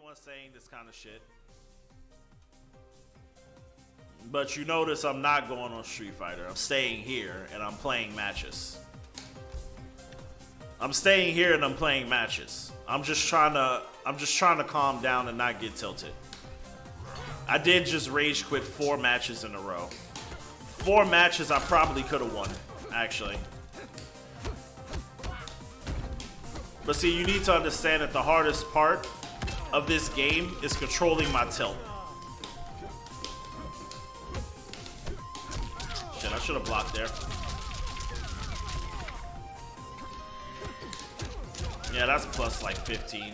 one saying this kind of shit. But you notice I'm not going on Street Fighter. I'm staying here and I'm playing matches. I'm staying here and I'm playing matches. I'm just trying to calm down and not get tilted. I did just rage quit 4 matches in a row. 4 matches I probably could have won, actually. But see, you need to understand that the hardest part of this game is controlling my tilt. Shit, I should have blocked there. Yeah, that's plus like 15.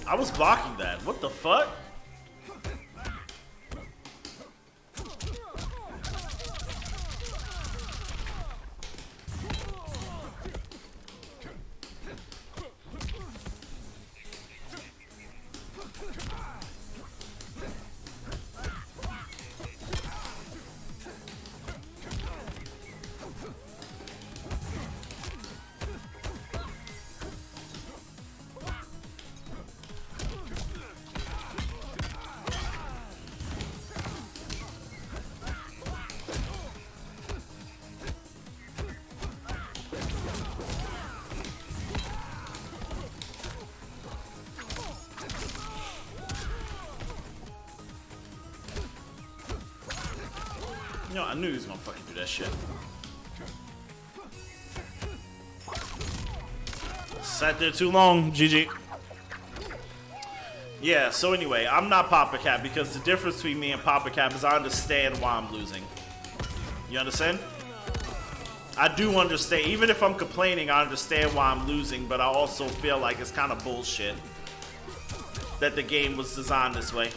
I was blocking that. What the fuck? You know, I knew he was gonna fucking do that shit. Sat there too long, GG. Yeah, so anyway, I'm not Papa Cap because the difference between me and Papa Cap is I understand why I'm losing. You understand? I do understand. Even if I'm complaining, I understand why I'm losing, but I also feel like it's kind of bullshit that the game was designed this way.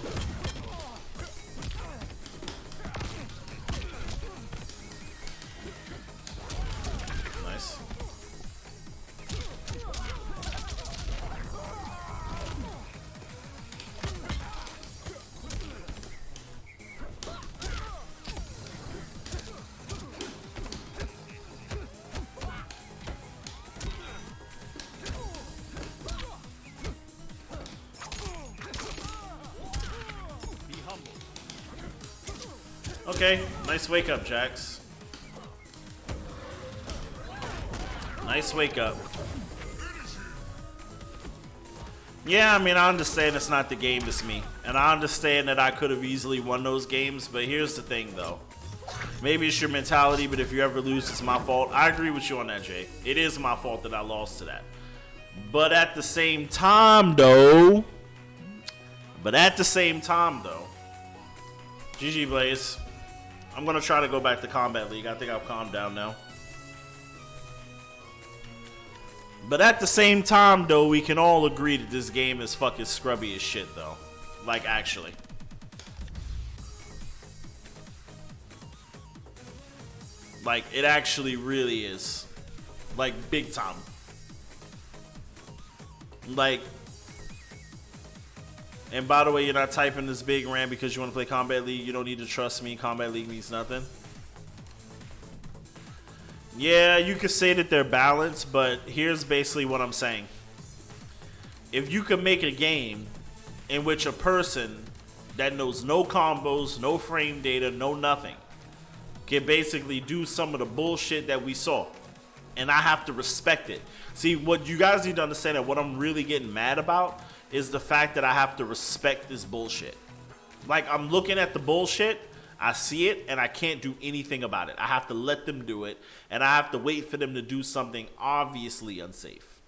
Okay, nice wake up, Jax. Nice wake up. Yeah, I mean, I understand it's not the game, it's me. And I understand that I could have easily won those games, but here's the thing, though. Maybe it's your mentality, but if you ever lose, it's my fault. I agree with you on that, Jay. It is my fault that I lost to that. But at the same time, though... GG, Blaze. I'm going to try to go back to Kombat League. I think I've calmed down now. But at the same time, though, we can all agree that this game is fucking scrubby as shit, though. Like, actually. Like, it actually really is. Like, big time. Like... And by the way, you're not typing this big rant because you want to play Kombat League. You don't need to trust me. Kombat League means nothing. Yeah, you could say that they're balanced, but here's basically what I'm saying. If you can make a game in which a person that knows no combos, no frame data, no nothing, can basically do some of the bullshit that we saw, and I have to respect it. See, what you guys need to understand, that what I'm really getting mad about is the fact that I have to respect this bullshit. Like, I'm looking at the bullshit, I see it and I can't do anything about it. I have to let them do it, and I have to wait for them to do something obviously unsafe.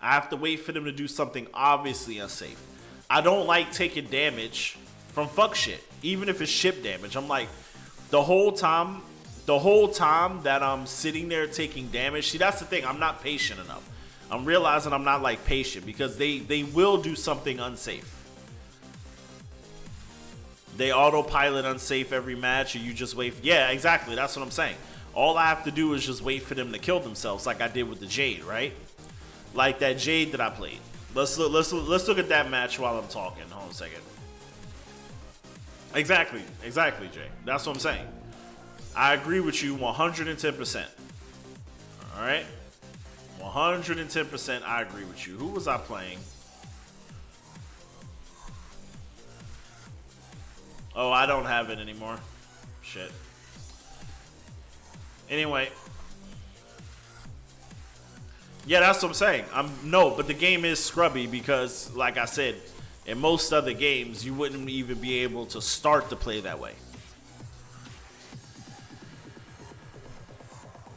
I have to wait for them to do something obviously unsafe. I don't like taking damage from fuck shit, even if it's ship damage. I'm like, the whole time that I'm sitting there taking damage, see, that's the thing, I'm not patient enough. I'm realizing I'm not like patient, because they will do something unsafe. They autopilot unsafe every match, or you just wait. Yeah, exactly. That's what I'm saying. All I have to do is just wait for them to kill themselves, like I did with the Jade, right? Like that Jade that I played. Let's look at that match while I'm talking. Hold on a second. Exactly, Jay. That's what I'm saying. I agree with you 110%. All right, 110%. I agree with you. Who was I playing? Oh, I don't have it anymore. Shit. Anyway. Yeah, that's what I'm saying. No, but the game is scrubby because, like I said, in most other games, you wouldn't even be able to start to play that way.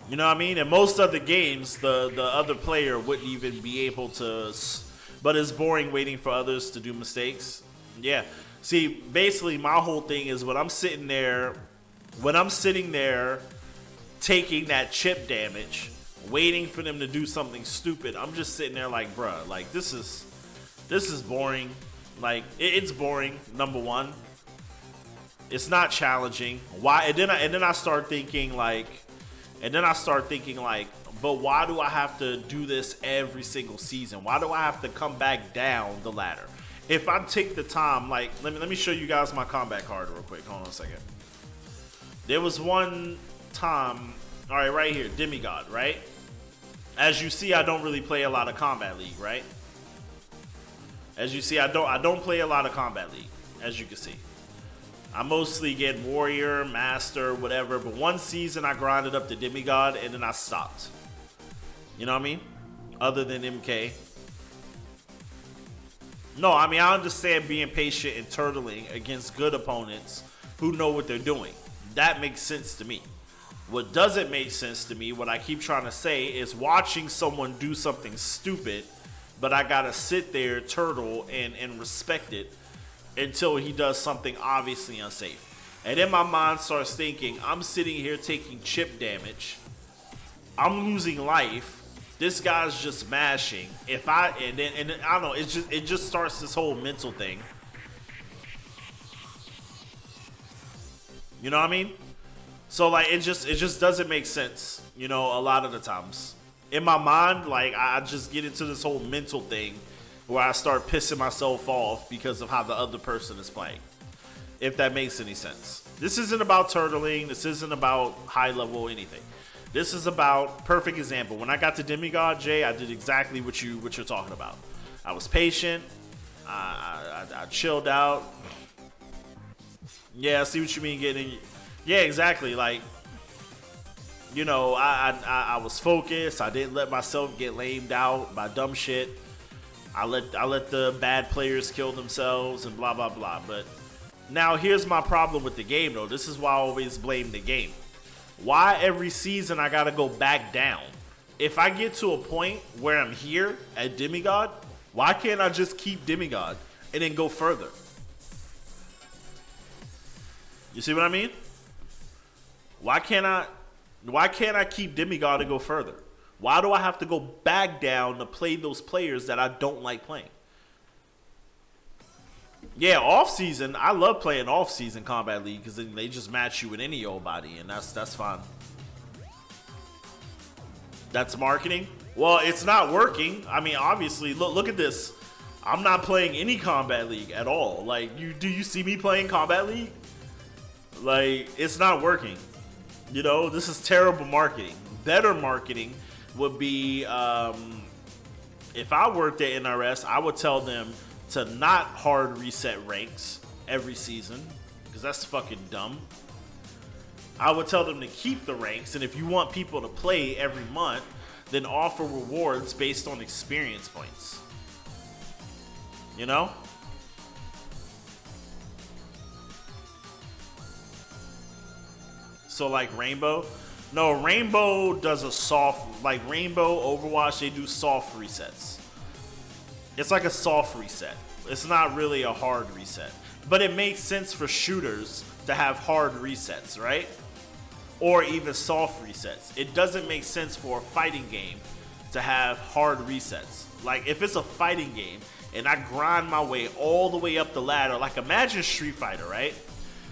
You know what I mean? In most other games, the other player wouldn't even be able to, but it's boring waiting for others to do mistakes. Yeah. See, basically my whole thing is when I'm sitting there taking that chip damage, waiting for them to do something stupid, I'm just sitting there like, bruh, like this is boring. Like it's boring, number one. It's not challenging. Why? And then I start thinking like, but why do I have to do this every single season? Why do I have to come back down the ladder? If I take the time, like, let me show you guys my combat card real quick. Hold on a second. There was one time, all right, right here, Demigod, right? As you see, I don't really play a lot of Combat League, right? As you see, I don't play a lot of Combat League, as you can see. I mostly get Warrior, Master, whatever, but one season I grinded up to Demigod and then I stopped. You know what I mean? Other than MK. No, I mean, I understand being patient and turtling against good opponents who know what they're doing. That makes sense to me. What doesn't make sense to me, what I keep trying to say, is watching someone do something stupid, but I gotta sit there, turtle, and respect it until he does something obviously unsafe. And then my mind starts thinking, I'm sitting here taking chip damage. I'm losing life. This guy's just mashing. And then I don't know, it just starts this whole mental thing. You know what I mean? So like it just doesn't make sense, you know, a lot of the times. In my mind, like I just get into this whole mental thing where I start pissing myself off because of how the other person is playing. If that makes any sense. This isn't about turtling, this isn't about high level anything. This is about, perfect example. When I got to Demigod, Jay, I did exactly what you're talking about. I was patient. I chilled out. Yeah, I see what you mean getting. Yeah, exactly. Like, you know, I was focused. I didn't let myself get lamed out by dumb shit. I let the bad players kill themselves and blah blah blah. But now here's my problem with the game, though. This is why I always blame the game. Why every season I gotta go back down? If I get to a point where I'm here at Demigod, why can't I just keep Demigod and then go further? You see what I mean? Why can't I keep Demigod and go further? Why do I have to go back down to play those players that I don't like playing? Yeah, off-season, I love playing off-season Combat League because then they just match you with any old body, and that's fine. That's marketing? Well, it's not working. I mean, obviously, look at this. I'm not playing any Combat League at all. Like, do you see me playing Combat League? Like, it's not working. You know, this is terrible marketing. Better marketing would be, if I worked at NRS, I would tell them to not hard reset ranks every season, because that's fucking dumb. I would tell them to keep the ranks, and if you want people to play every month, then offer rewards based on experience points. You know? So like Rainbow. No, Rainbow does a soft, like Rainbow, Overwatch, they do soft resets. It's like a soft reset. It's not really a hard reset. But it makes sense for shooters to have hard resets, right? Or even soft resets. It doesn't make sense for a fighting game to have hard resets. Like if it's a fighting game and I grind my way all the way up the ladder, like imagine Street Fighter, right?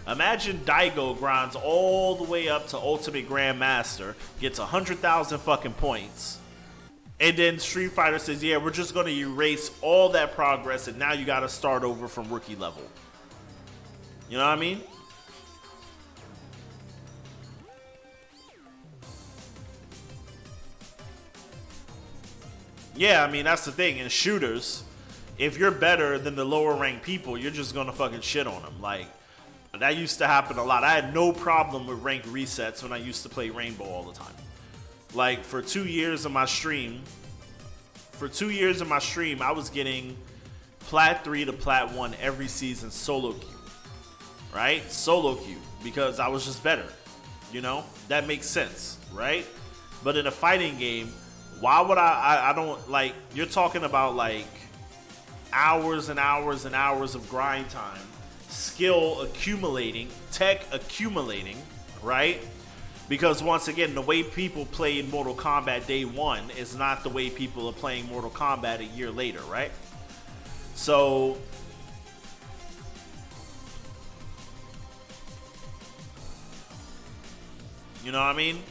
Imagine Daigo grinds all the way up to Ultimate Grandmaster, gets 100,000 fucking points, and then Street Fighter says, yeah, we're just going to erase all that progress and now you got to start over from rookie level. You know what I mean? Yeah, I mean, that's the thing. In shooters, if you're better than the lower ranked people, you're just going to fucking shit on them. Like, that used to happen a lot. I had no problem with rank resets when I used to play Rainbow all the time. Like, for 2 years of my stream, I was getting Plat 3 to Plat 1 every season solo queue. Right? Solo queue. Because I was just better. You know? That makes sense. Right? But in a fighting game, why would I don't, like, you're talking about, like, hours and hours and hours of grind time. Skill accumulating, tech accumulating, right? Because once again, the way people played Mortal Kombat day one is not the way people are playing Mortal Kombat a year later, right? So, you know what I mean?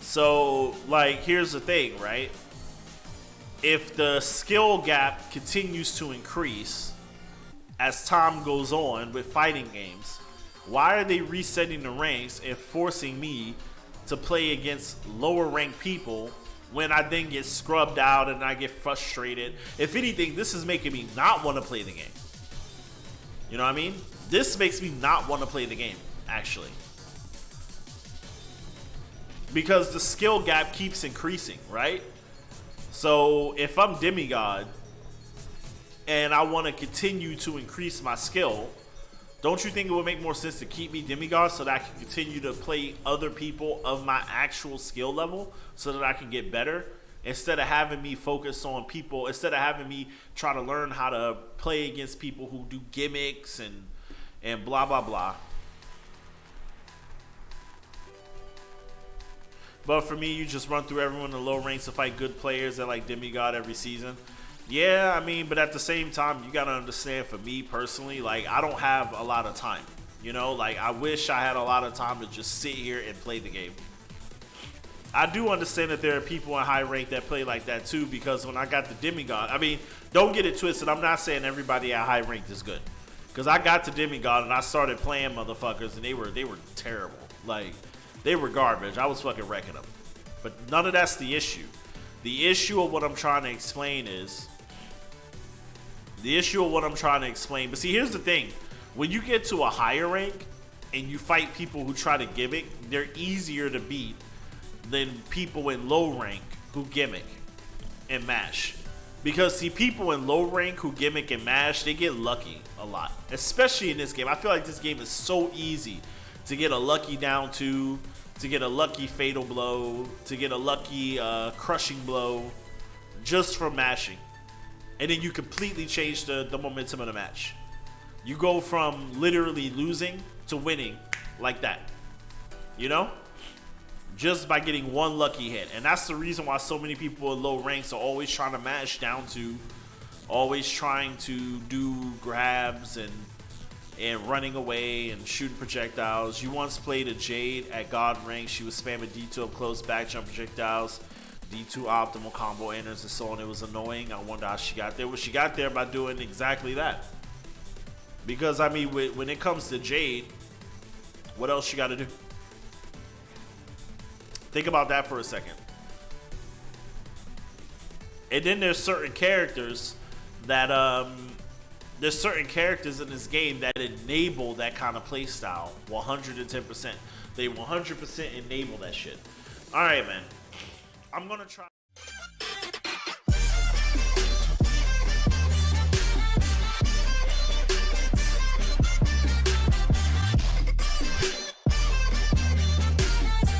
So, like, here's the thing, right? If the skill gap continues to increase as time goes on with fighting games, why are they resetting the ranks and forcing me to play against lower ranked people when I then get scrubbed out and I get frustrated? If anything, this is making me not want to play the game. You know what I mean? This makes me not want to play the game, actually. Because the skill gap keeps increasing, right? So if I'm demigod and I want to continue to increase my skill, don't you think it would make more sense to keep me demigod so that I can continue to play other people of my actual skill level so that I can get better, instead of having me focus on people, instead of having me try to learn how to play against people who do gimmicks and blah blah blah. But for me, you just run through everyone in the low ranks to fight good players that like demigod every season. Yeah, I mean, but at the same time, you gotta understand, for me personally, like, I don't have a lot of time. You know, like, I wish I had a lot of time to just sit here and play the game. I do understand that there are people in high rank that play like that too, because when I got the demigod, I mean, don't get it twisted, I'm not saying everybody at high rank is good. Because I got to demigod and I started playing motherfuckers and they were terrible. Like, they were garbage. I was fucking wrecking them. But none of that's the issue. The issue of what I'm trying to explain is... But see, here's the thing. When you get to a higher rank and you fight people who try to gimmick, they're easier to beat than people in low rank who gimmick and mash. Because, see, people in low rank who gimmick and mash, they get lucky a lot. Especially in this game. I feel like this game is so easy to get a lucky down two, to get a lucky fatal blow, to get a lucky crushing blow, just from mashing. And then you completely change the momentum of the match. You go from literally losing to winning like that. You know? Just by getting one lucky hit. And that's the reason why so many people in low ranks are always trying to mash down to, always trying to do grabs and running away and shooting projectiles. You once played a Jade at God rank. She was spamming D2 up close, back jump projectiles, D2 optimal combo enters and so on. It was annoying. I wonder how she got there. Well, she got there by doing exactly that. Because, I mean, when it comes to Jade, what else you got to do? Think about that for a second. And then there's certain characters that, there's certain characters in this game that enable that kind of play style 110%. They 100% enable that shit. Alright, man. I'm going to try.